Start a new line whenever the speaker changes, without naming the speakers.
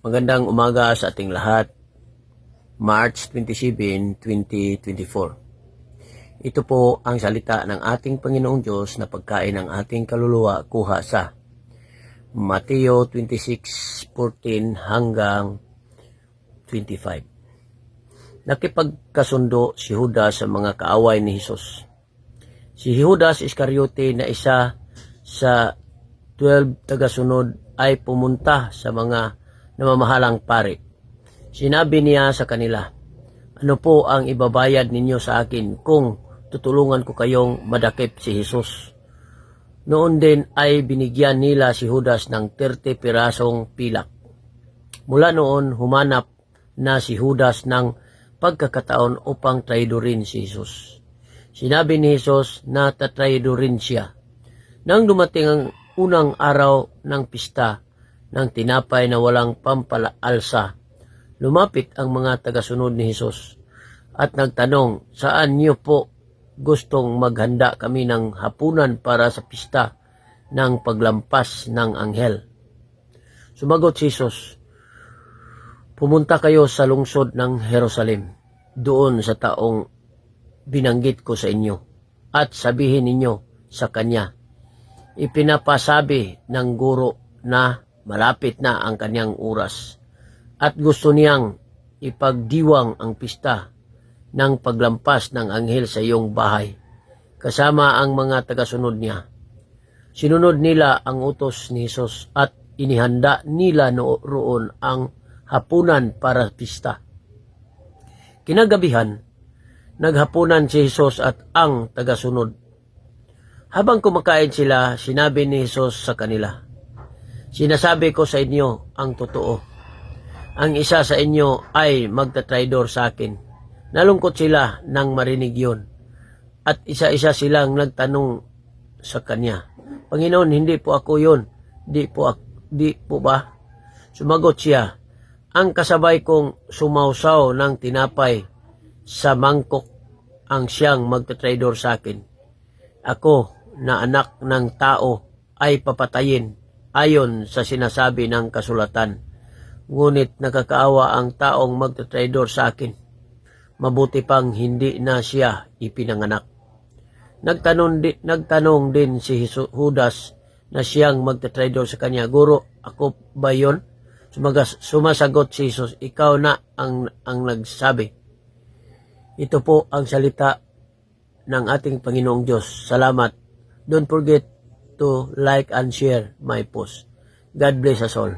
Magandang umaga sa ating lahat. March 27, 2024. Ito po ang salita ng ating Panginoong Diyos na pagkain ng ating kaluluwa kuha sa Mateo 26:14 hanggang 25. Nakipagkasundo si Judas sa mga kaaway ni Jesus. Si Judas Iscariote na isa sa 12 tagasunod ay pumunta sa mga namamahalang pari. Sinabi niya sa kanila, "Ano po ang ibabayad ninyo sa akin kung tutulungan ko kayong madakip si Jesus?" Noon din ay binigyan nila si Judas ng 30 pirasong pilak. Mula noon, humanap na si Judas ng pagkakataon upang traidorin si Jesus. Sinabi ni Jesus na tatraidorin siya. Nang dumating ang unang araw ng pista ng tinapay na walang pampalaalsa, lumapit ang mga tagasunod ni Jesus at nagtanong, "Saan niyo po gustong maghanda kami ng hapunan para sa pista ng paglampas ng anghel?" Sumagot si Jesus, "Pumunta kayo sa lungsod ng Jerusalem, doon sa taong binanggit ko sa inyo, at sabihin ninyo sa kanya, ipinapasabi ng guro na malapit na ang kanyang oras at gusto niyang ipagdiwang ang pista ng paglampas ng anghel sa iyong bahay, kasama ang mga tagasunod niya." Sinunod nila ang utos ni Jesus at inihanda nila roon ang hapunan para pista. Kinagabihan, naghapunan si Jesus at ang tagasunod. Habang kumakain sila, sinabi ni Jesus sa kanila, "Sinasabi ko sa inyo ang totoo. Ang isa sa inyo ay magtatraidor sa akin." Nalungkot sila nang marinig yun. At isa-isa silang nagtanong sa kanya, "Panginoon, hindi po ako yun. Di po ba?" Sumagot siya, "Ang kasabay kong sumausaw ng tinapay sa mangkok ang siyang magtatraidor sa akin. Ako na anak ng tao ay papatayin ayon sa sinasabi ng kasulatan. Ngunit nakakaawa ang taong magtatraidor sa akin. Mabuti pang hindi na siya ipinanganak." Nagtanong din si Judas na siyang magtatraidor sa kanya, "Guro, ako ba yun?" Sumasagot si Jesus, "Ikaw na ang nagsabi." Ito po ang salita ng ating Panginoong Diyos. Salamat. Don't forget to like and share my post. God bless us all.